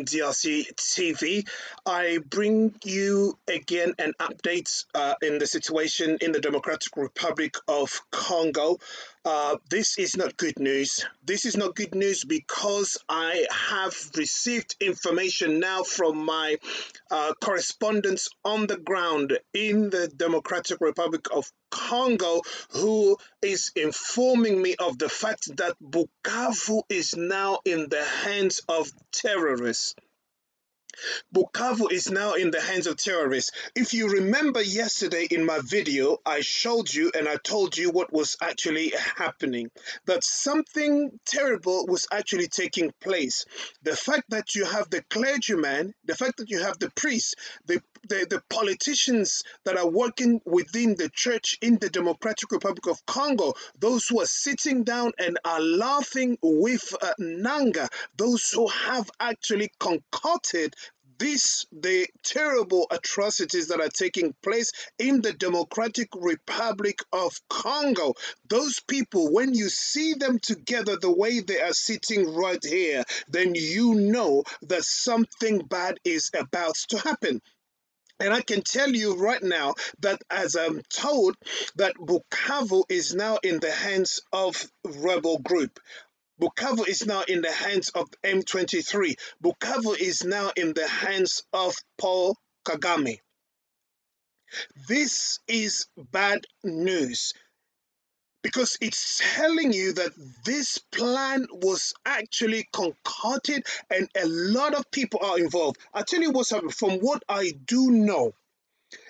watching DRC TV. I bring you again an update in the situation in the Democratic Republic of Congo. This is not good news. This is not good news because I have received information now from my correspondents on the ground in the Democratic Republic of Congo, who is informing me of the fact that Bukavu is now in the hands of terrorists. Bukavu is now in the hands of terrorists. If you remember yesterday in my video, I showed you and I told you what was actually happening, that something terrible was actually taking place. The fact that you have the clergyman, the fact that you have the priests, the politicians that are working within the church in the Democratic Republic of Congo, those who are sitting down and are laughing with Nanga, those who have actually concocted the terrible atrocities that are taking place in the Democratic Republic of Congo. Those people, when you see them together the way they are sitting right here, then you know that something bad is about to happen. And I can tell you right now that as I'm told that Bukavu is now in the hands of rebel group. Bukavu is now in the hands of M23. Bukavu is now in the hands of Paul Kagame. This is bad news because it's telling you that this plan was actually concocted and a lot of people are involved. I'll tell you what's happening. From what I do know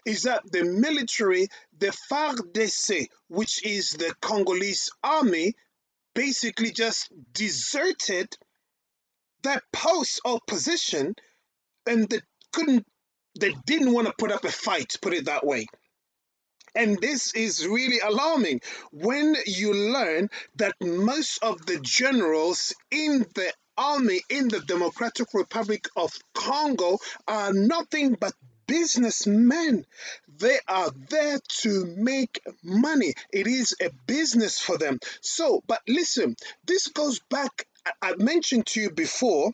is that the military, the FARDC, which is the Congolese army, basically just deserted their post or position, and they didn't want to put up a fight, put it that way. And this is really alarming when you learn that most of the generals in the army in the Democratic Republic of Congo are nothing but businessmen. They are there to make money. It is a business for them. So, but listen, this goes back, I mentioned to you before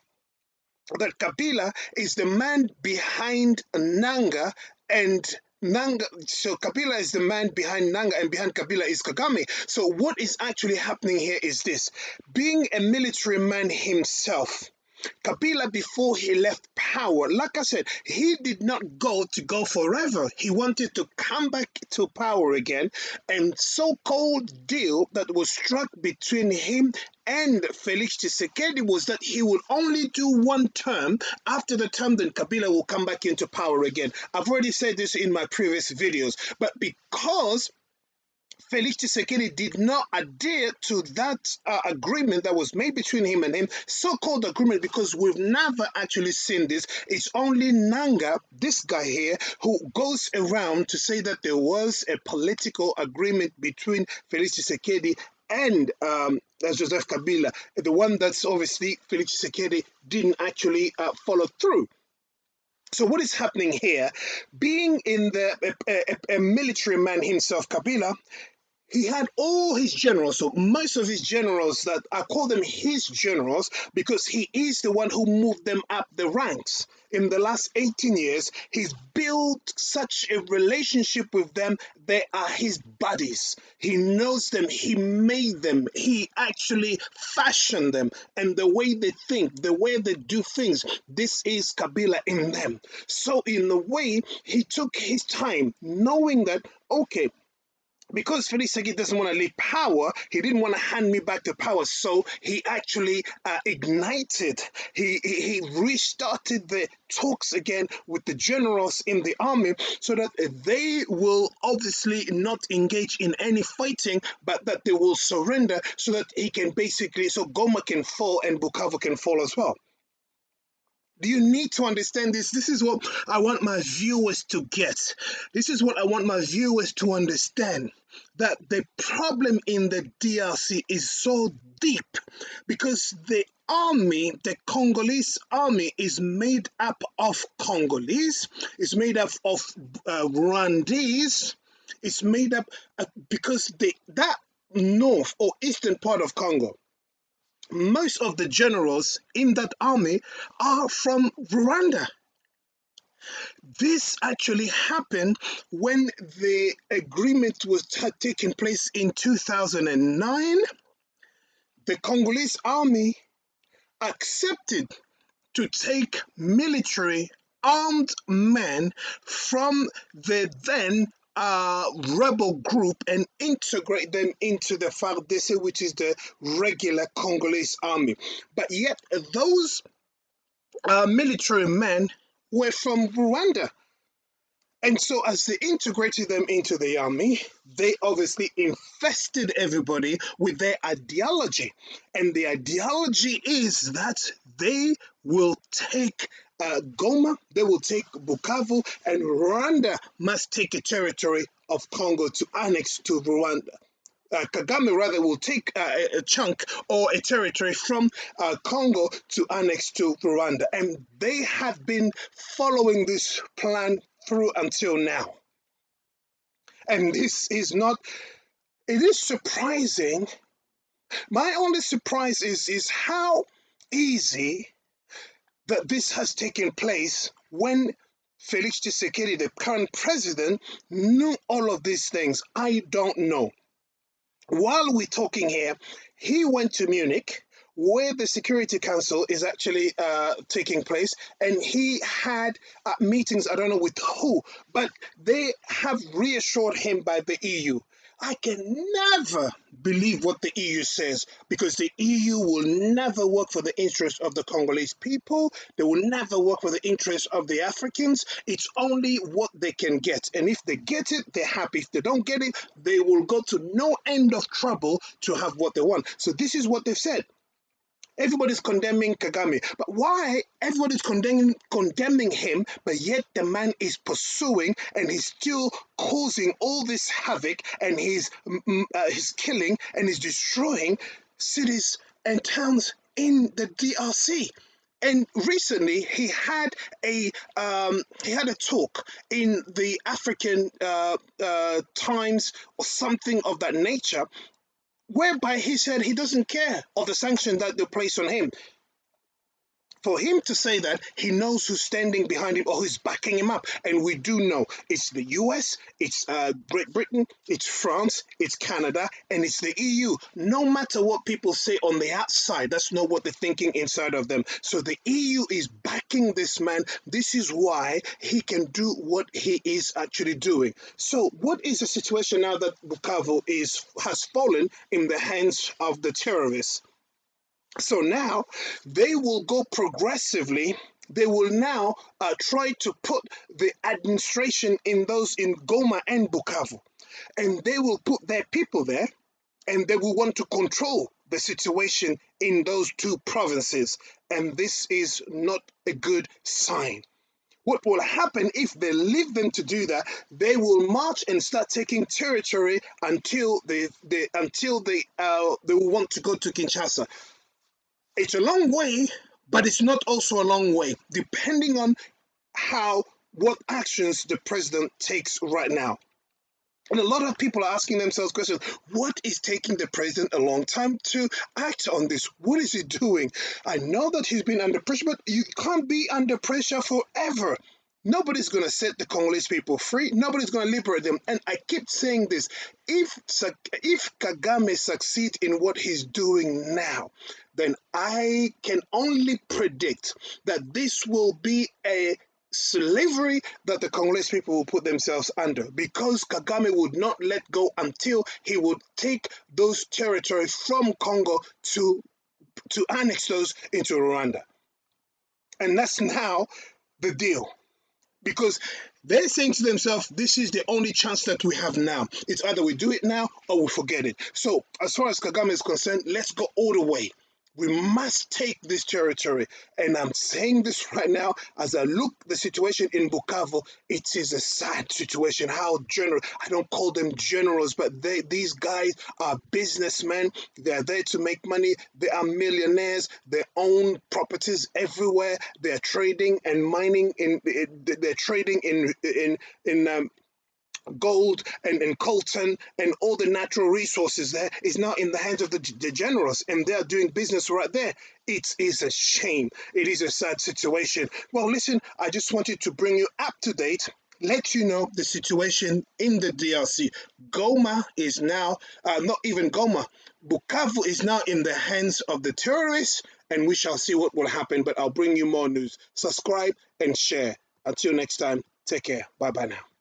that Kabila is the man behind Nanga, and so Kabila is the man behind Nanga, and behind Kabila is Kagame. So what is actually happening here is this: being a military man himself, Kabila, before he left power, like I said, he did not go forever. He wanted to come back to power again, and so-called deal that was struck between him and Felix Tshisekedi was that he will only do one term. After the term, then Kabila will come back into power again. I've already said this in my previous videos, but because Felix Tshisekedi did not adhere to that agreement that was made between him and him, so-called agreement, because we've never actually seen this. It's only Nanga, this guy here, who goes around to say that there was a political agreement between Felix Tshisekedi and Joseph Kabila, the one that's obviously Felix Tshisekedi didn't actually follow through. So what is happening here? Being in a military man himself, Kabila, he had all his generals, so most of his generals, that I call them his generals because he is the one who moved them up the ranks. In the last 18 years, he's built such a relationship with them. They are his buddies. He knows them. He made them. He actually fashioned them. And the way they think, the way they do things, this is Kabila in them. So in a way, he took his time knowing that, okay, because Felix Tshisekedi doesn't want to leave power, he didn't want to hand me back to power. So he actually ignited, he restarted the talks again with the generals in the army so that they will obviously not engage in any fighting, but that they will surrender so that he can basically, so Goma can fall and Bukavu can fall as well. Do you need to understand this? This is what I want my viewers to get. This is what I want my viewers to understand. That the problem in the DRC is so deep because the army, the Congolese army, is made up of Congolese, is made up of Rwandese, it's made up because that north or eastern part of Congo, most of the generals in that army are from Rwanda. This actually happened when the agreement was taking place in 2009. The Congolese army accepted to take military armed men from the then rebel group and integrate them into the FARDC, which is the regular Congolese army. But yet those military men were from Rwanda. And so, as they integrated them into the army, they obviously infested everybody with their ideology. And the ideology is that they will take Goma, they will take Bukavu, and Rwanda must take a territory of Congo to annex to Rwanda. Kagame rather will take a chunk or a territory from Congo to annex to Rwanda. And they have been following this plan through until now. And this is not, it is surprising. My only surprise is how easy that this has taken place when Felix Tshisekedi, the current president, knew all of these things. I don't know. While we're talking here, he went to Munich, where the Security Council is actually taking place, and he had meetings, I don't know with who, but they have reassured him by the EU. I can never believe what the EU says, because the EU will never work for the interests of the Congolese people. They will never work for the interests of the Africans. It's only what they can get. And if they get it, they're happy. If they don't get it, they will go to no end of trouble to have what they want. So this is what they've said. Everybody's condemning Kagame, but why everybody's condemning him, but yet the man is pursuing and he's still causing all this havoc, and he's killing and he's destroying cities and towns in the DRC. And recently he had a talk in the African Times or something of that nature, whereby he said he doesn't care of the sanction that they place on him. For him to say that, he knows who's standing behind him or who's backing him up. And we do know it's the US, it's Great Britain, it's France, it's Canada, and it's the EU. No matter what people say on the outside, that's not what they're thinking inside of them. So the EU is backing this man. This is why he can do what he is actually doing. So what is the situation now that Bukavu has fallen in the hands of the terrorists? So now they will go progressively. They will now try to put the administration in Goma and Bukavu, and they will put their people there, and they will want to control the situation in those two provinces. And this is not a good sign. What will happen if they leave them to do that? They will march and start taking territory until they will want to go to Kinshasa. It's a long way, but it's not also a long way, depending on what actions the president takes right now. And a lot of people are asking themselves questions. What is taking the president a long time to act on this? What is he doing? I know that he's been under pressure, but you can't be under pressure forever. Nobody's going to set the Congolese people free. Nobody's going to liberate them. And I keep saying this. If Kagame succeeds in what he's doing now, then I can only predict that this will be a slavery that the Congolese people will put themselves under, because Kagame would not let go until he would take those territories from Congo to annex those into Rwanda. And that's now the deal. Because they're saying to themselves, this is the only chance that we have now. It's either we do it now or we forget it. So as far as Kagame is concerned, let's go all the way. We must take this territory. And I'm saying this right now, as I look the situation in Bukavu, it is a sad situation. How general, I don't call them generals, but these guys are businessmen. They're there to make money. They are millionaires. They own properties everywhere. They're trading and mining they're trading in gold and coltan and all the natural resources there is now in the hands of the generals, and they are doing business right there. It is a shame. It is a sad situation. Well, listen, I just wanted to bring you up to date, let you know the situation in the DRC. Goma is now, not even Goma, Bukavu is now in the hands of the terrorists, and we shall see what will happen. But I'll bring you more news. Subscribe and share. Until next time, take care. Bye bye now.